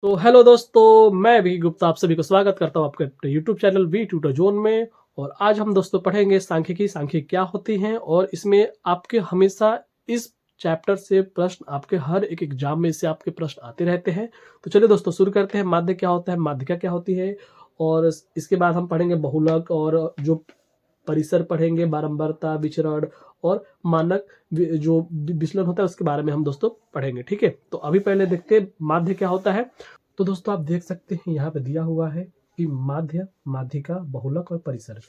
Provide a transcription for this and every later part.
तो हेलो दोस्तों, मैं विकी गुप्ता आप सभी को स्वागत करता हूँ आपके अपने YouTube channel V tutor zone में। और आज हम दोस्तों पढ़ेंगे सांख्यिकी क्या होती हैं, और इसमें आपके हमेशा इस चैप्टर से प्रश्न आपके हर एक एग्जाम में इससे आपके प्रश्न आते रहते हैं। तो चलिए दोस्तों शुरू करते हैं। माध्य क्या होता है, माध्यिका क्या होती है, और इसके बाद हम पढ़ेंगे बहुलक, और जो परिसर पढ़ेंगे, बारंबारता, विचरण और मानक जो विचलन होता है उसके बारे में हम दोस्तों पढ़ेंगे। ठीक है, तो अभी पहले देखते हैं माध्य क्या होता है। तो दोस्तों आप देख सकते हैं यहाँ पे दिया हुआ है कि माध्य, माध्यिका, बहुलक और परिसर,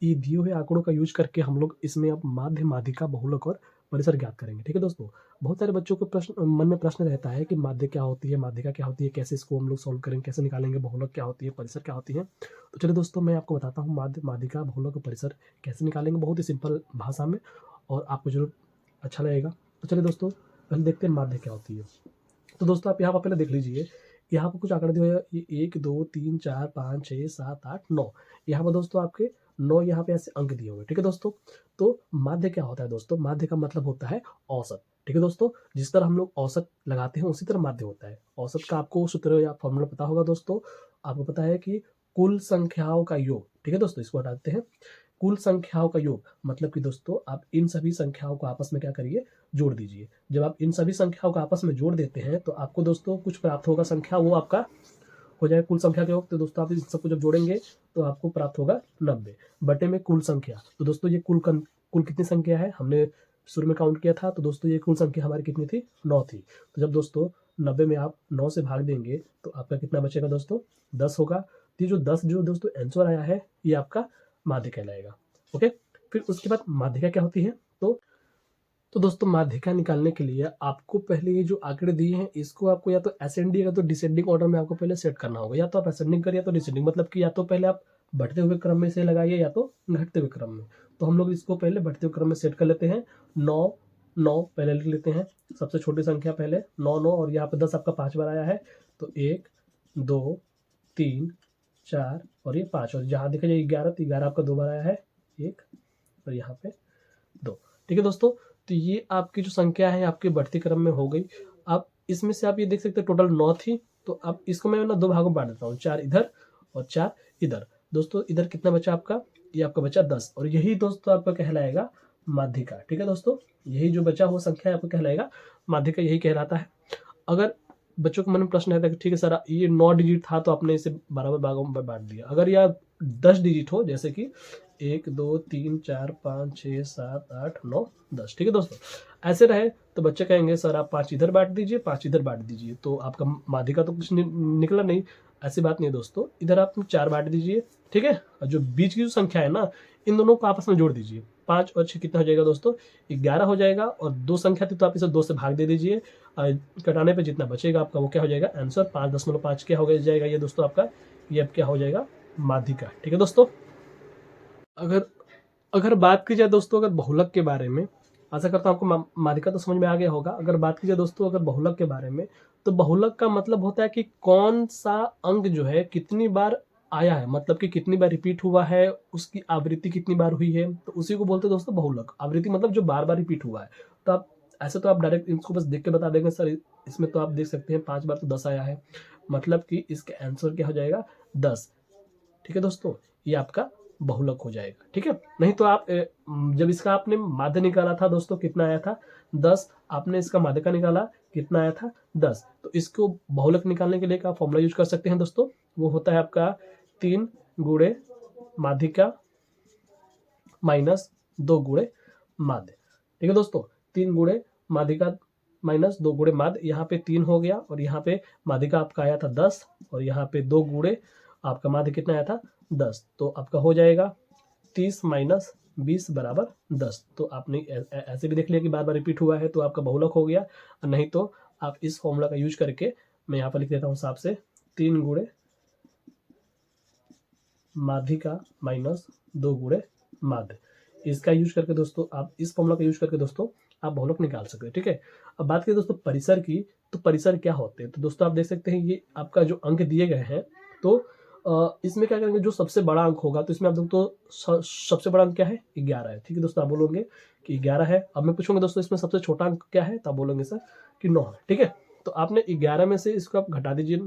ये दिए हुए आंकड़ों का यूज करके हम लोग इसमें अब माध्य, माध्यिका, बहुलक और परिसर ज्ञात करेंगे। ठीक है दोस्तों, बहुत सारे बच्चों को प्रश्न मन में प्रश्न रहता है कि माध्य क्या होती है, माध्यिका क्या होती है, कैसे इसको हम लोग सॉल्व करेंगे, कैसे निकालेंगे, बहुलक क्या होती है, परिसर क्या होती है। तो चलिए दोस्तों मैं आपको बताता हूँ माध्य, माध्यिका, बहुलक और परिसर कैसे निकालेंगे, बहुत ही सिंपल भाषा में, और आपको जरूर अच्छा लगेगा। तो चलिए दोस्तों पहले देखते हैं माध्य क्या होती है। तो दोस्तों आप यहाँ पर पहले देख लीजिए, यहाँ पर कुछ आंकड़े दिए हुए हैं, ये 1 2 3 4 5 6 7 8 9। यहाँ पर दोस्तों आपके 9 यहाँ पे ऐसे अंक दिए हुए हैं। ठीक है दोस्तों, तो माध्य क्या होता है दोस्तों, माध्य का मतलब होता है औसत। ठीक है दोस्तों, जिस तरह हम लोग औसत लगाते हैं उसी तरह माध्य होता है। औसत का आपको सूत्र या फॉर्मूला पता होगा दोस्तों। आपको पता है कि कुल संख्याओं का योग। ठीक है दोस्तों, इसको हटाते हैं। कुल संख्याओं का योग मतलब कि दोस्तों आप इन सभी संख्याओं को आपस में क्या करिए, जोड़ दीजिए। जब आप इन सभी संख्याओं को आपस में जोड़ देते हैं तो आपको दोस्तों कुछ प्राप्त होगा संख्या, वो आपका हो जाएगा कुल संख्या के योग। तो दोस्तों आप इन सबको जब जोड़ेंगे तो आपको प्राप्त होगा 90 बटे में कुल संख्या। तो दोस्तों ये कुल कितनी संख्या है, हमने शुरू में काउंट किया था। तो दोस्तों ये कुल संख्या हमारी कितनी थी, 9 थी। तो जब दोस्तों 90 में आप 9 से भाग देंगे तो आपका कितना बचेगा दोस्तों, 10 होगा। तो ये जो 10 जो दोस्तों आंसर आया है ये आपका माध्य कहलाएगा। ओके, फिर उसके बाद माध्यिका क्या होती है। तो दोस्तों माध्यिका निकालने के लिए आपको पहले ये जो आंकड़े दिए हैं इसको आपको या तो असेंडिंग या तो डिसेंडिंग ऑर्डर में आपको पहले सेट करना होगा। या तो आप असेंडिंग करिए या तो डिसेंडिंग, मतलब कि या तो पहले आप बढ़ते हुए क्रम में से लगाइए या तो घटते हुए क्रम में। तो हम लोग इसको पहले बढ़ते हुए क्रम में सेट कर लेते हैं। 9 9 पहले लिख लेते हैं, सबसे छोटी संख्या पहले 9 9, और यहाँ पे 10 आपका 5 बार आया है। तो 1 2 3 4 और ये 5, और जहाँ देखा जाए 11, तो 11 आपका 2 बार आया है, 1 और यहाँ पे 2। ठीक है दोस्तों, तो ये आपकी जो संख्या है आपके बढ़ती क्रम में हो गई। अब इसमें से आप ये देख सकते हैं टोटल 9 थी। तो अब इसको मैं ना 2 भागों में बांट देता हूँ, 4 इधर और 4 इधर। दोस्तों इधर कितना बचा आपका, ये आपका बचा 10, और यही दोस्तों आपका कहलाएगा माध्यिका। ठीक है दोस्तों, यही जो बचा हुआ संख्या आपको कहलाएगा माध्यिका, यही कहलाता है। अगर बच्चों के मन में प्रश्न रहता है कि ठीक है सर ये 9 डिजिट था तो आपने इसे बराबर भागों में बांट दिया। अगर यह 10 डिजिट हो, जैसे कि 1 2 3 4 5 6 7 8 9 10, ठीक है दोस्तों, ऐसे रहे तो बच्चे कहेंगे सर आप 5 इधर बांट दीजिए, 5 इधर बांट दीजिए, तो आपका माध्यिका तो कुछ निकला नहीं। ऐसी बात नहीं है दोस्तों, इधर आप 4 बांट दीजिए। ठीक है, और जो बीच की जो संख्या है ना, इन दोनों को आपस में जोड़ दीजिए। 5 और 6 कितना हो जाएगा दोस्तों, 11 हो जाएगा। और 2 संख्या थी तो आप इसे 2 से भाग दे दीजिए। कटाने पे जितना बचेगा आपका वो क्या हो जाएगा आंसर, 5.5 क्या हो जाएगा ये दोस्तों आपका, ये अब क्या हो जाएगा माध्यिका। ठीक है दोस्तों, अगर अगर बात की जाए दोस्तों अगर बहुलक के बारे में, आशा करता हूँ आपको माध्यिका तो समझ में आ गया होगा। अगर बात की जाए दोस्तों अगर बहुलक के बारे में, तो बहुलक का मतलब होता है कि कौन सा अंक जो है कितनी बार आया है, मतलब कि कितनी बार रिपीट हुआ है, उसकी आवृत्ति कितनी बार हुई है, तो उसी को बोलते हैं दोस्तों बहुलक। आवृत्ति मतलब जो बार बार रिपीट हुआ है। तो आप ऐसे तो आप डायरेक्ट इसको बस देख के बता देंगे सर इसमें तो आप देख सकते हैं 5 बार तो 10 आया है, मतलब कि इसका आंसर क्या हो जाएगा 10। ठीक है दोस्तों, ये आपका बहुलक हो जाएगा। ठीक है, नहीं तो आप जब इसका आपने माध्य निकाला था दोस्तों कितना आया था 10, आपने इसका माध्य का निकाला कितना आया था 10। तो इसको बहुलक निकालने के लिए क्या फॉर्मूला यूज कर सकते हैं दोस्तों, वो होता है आपका 3 गुणे माध्यिका माइनस 2 गुणे माध्य। ठीक है दोस्तों, 3 गुणे माध्यिका माइनस 2 गुणे माध्य, यहाँ पे 3 हो गया, और यहाँ पे माध्यिका आपका आया था 10, और यहाँ पे 2 गुणे आपका माध्य कितना आया था 10। तो आपका हो जाएगा 30 माइनस 20 बराबर 10। तो आपने ऐसे भी देख लिया कि बार बार रिपीट हुआ है तो आपका बहुलक हो गया। नहीं तो आप इस फॉर्मूला का यूज करके, मैं यहाँ पर लिख देता हूँ साफ से, 3 गुणे माध्यिका माइनस 2 गुणे माध्य, इसका यूज करके दोस्तों आप इस फॉर्मूला का यूज करके दोस्तों आप बहुलक निकाल सकते हैं। ठीक है, अब बात करें दोस्तों परिसर की, तो परिसर क्या होते हैं। तो दोस्तों आप देख सकते हैं ये आपका जो अंक दिए गए हैं, तो इसमें क्या करेंगे, जो सबसे बड़ा अंक होगा तो इसमें आप देखो तो सबसे बड़ा अंक क्या है 11 है। ठीक है दोस्तों, आप बोलोगे कि 11 है। अब मैं पूछूंगा दोस्तों इसमें सबसे छोटा अंक क्या है, तो आप बोलोगे सर कि 9 है। ठीक है, तो आपने 11 में से इसको आप घटा दीजिए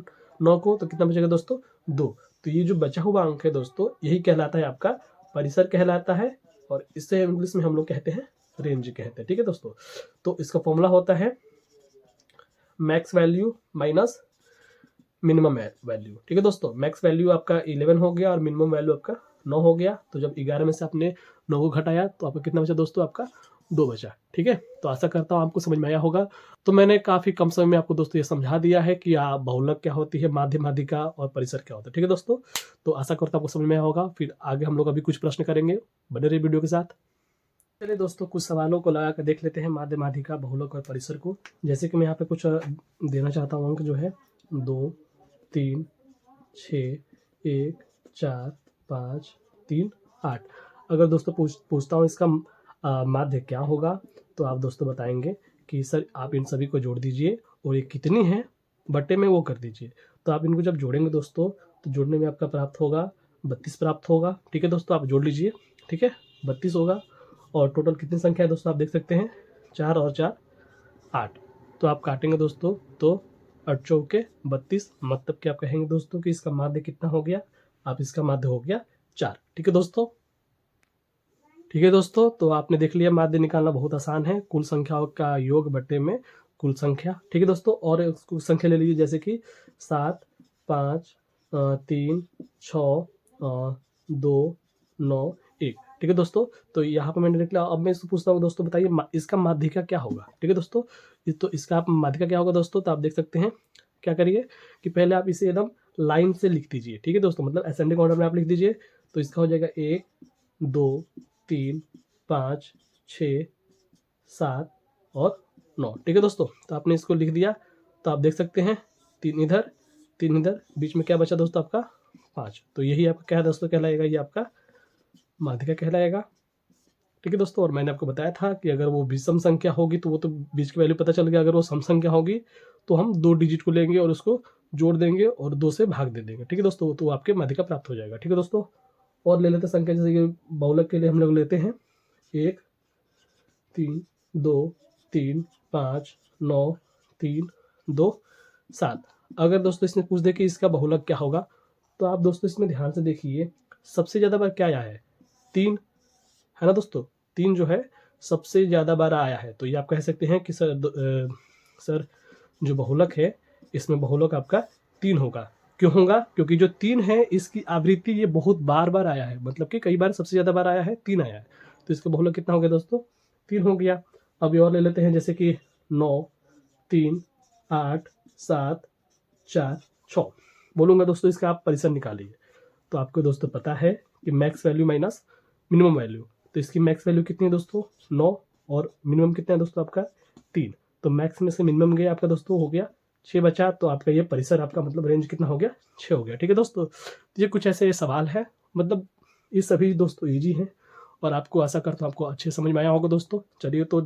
9 को तो कितना बचेगा दोस्तों 2। तो ये जो बचा हुआ अंक है दोस्तों यही कहलाता है आपका परिसर कहलाता है, और इससे इंग्लिश में हम लोग कहते हैं रेंज कहते हैं। ठीक है दोस्तों, तो इसका फॉर्मूला होता है max value minus minimum value. ठीक है दोस्तों, मैक्स वैल्यू आपका 11 हो गया और मिनिमम वैल्यू आपका 9 हो गया। तो जब 11 में से आपने 9 को घटाया तो आपका कितना बचा दोस्तों, आपका 2 बचा। ठीक है, तो आशा करता हूँ आपको समझ में आया होगा। तो मैंने काफ़ी कम समय में आपको दोस्तों ये समझा दिया है कि बहुलक क्या होती है, माध्य माध्यिका और परिसर क्या होता है। ठीक है दोस्तों, तो आशा करता हूँ आपको समझ में आया होगा। फिर आगे हम लोग अभी कुछ प्रश्न करेंगे, बने रहिए वीडियो के साथ। चलिए दोस्तों, कुछ सवालों को लगा कर देख लेते हैं माध्य माध्यिका, बहुलक और परिसर को। जैसे कि मैं यहाँ पे कुछ देना चाहता हूँ अंक जो है 2, 3, 6, 1, 4, 5, 3, 8। अगर दोस्तों पूछता हूँ इसका माध्य क्या होगा, तो आप दोस्तों बताएंगे कि सर आप इन सभी को जोड़ दीजिए और ये कितनी है बट्टे में वो कर दीजिए। तो आप इनको जब जोड़ेंगे दोस्तों तो जोड़ने में आपका प्राप्त होगा 32 प्राप्त होगा। ठीक है दोस्तों, आप जोड़ लीजिए। ठीक है, 32 होगा। और टोटल कितनी संख्या है दोस्तों, आप देख सकते हैं 4 और 4 8। तो आप काटेंगे दोस्तों तो 8 चौके 32, मतलब कि आप कहेंगे दोस्तों कि इसका माध्य कितना हो गया, आप इसका माध्य हो गया 4। ठीक है दोस्तों, ठीक है दोस्तों, तो आपने देख लिया माध्य निकालना बहुत आसान है, कुल संख्याओं का योग बट्टे में कुल संख्या। ठीक है दोस्तों, और कुल संख्या ले लीजिए जैसे कि 7, 5, 3, 6, 2, 9, 1। ठीक है दोस्तों, तो यहाँ पर मैंने देख लिया। अब मैं इसको पूछता हूँ दोस्तों, बताइए इसका माध्यिका क्या होगा। ठीक है दोस्तों, तो इसका आप माध्यिका क्या होगा दोस्तों, तो आप देख सकते हैं क्या करिए कि पहले आप इसे एकदम लाइन से लिख दीजिए। ठीक है दोस्तों, मतलब असेंडिंग ऑर्डर में आप लिख दीजिए। तो इसका हो जाएगा 1, 2, 3, 5, 6, 7 और 9। ठीक है दोस्तों, तो आपने इसको लिख दिया। तो आप देख सकते हैं 3 इधर 3 इधर, बीच में क्या बचा दोस्तों आपका 5। तो यही आपका क्या है दोस्तों, कहलाएगा ये आपका माध्यिका कहलाएगा। ठीक है दोस्तों, और मैंने आपको बताया था कि अगर वो विषम संख्या होगी तो वो तो बीच की वैल्यू पता चल गया। अगर वो सम संख्या होगी तो हम 2 डिजिट को लेंगे और उसको जोड़ देंगे और 2 से भाग दे देंगे। ठीक है दोस्तों, तो आपके माध्यिका प्राप्त हो जाएगा। ठीक है दोस्तों, और ले लेते संख्या, जैसे कि बहुलक के लिए हम लोग लेते हैं 1, 3, 2, 3, 5, 9, 3, 2, 7। अगर दोस्तों इसमें पूछ दे कि इसका बहुलक क्या होगा, तो आप दोस्तों इसमें ध्यान से देखिए, सबसे ज़्यादा बार क्या आया है 3, है ना दोस्तों। 3 जो है सबसे ज़्यादा बार आया है। तो ये आप कह सकते हैं कि सर जो बहुलक है इसमें बहुलक आपका 3 होगा। क्यों होगा, क्योंकि जो 3 है इसकी आवृत्ति ये बहुत बार बार आया है, मतलब कि कई बार सबसे ज़्यादा बार आया है, 3 आया है। तो इसका बहुलक कितना हो गया दोस्तों, 3 हो गया। अब ये और ले लेते हैं, जैसे कि 9, 3, 8, 7, 4, 6 बोलूँगा दोस्तों, इसका आप परिसर निकालिए। तो आपको दोस्तों पता है कि max value minus minimum value. तो इसकी मैक्स वैल्यू कितनी है दोस्तों 9, और मिनिमम कितना है दोस्तों आपका 3। तो मैक्स में से मिनिमम गया आपका दोस्तों हो गया 6 बचा। तो आपका ये परिसर आपका मतलब रेंज कितना हो गया 6 हो गया। ठीक है दोस्तों, ये कुछ ऐसे सवाल है, मतलब ये सभी दोस्तों ईजी हैं और आपको आशा करता हूँ आपको अच्छे समझ में आया होगा दोस्तों। चलिए, तो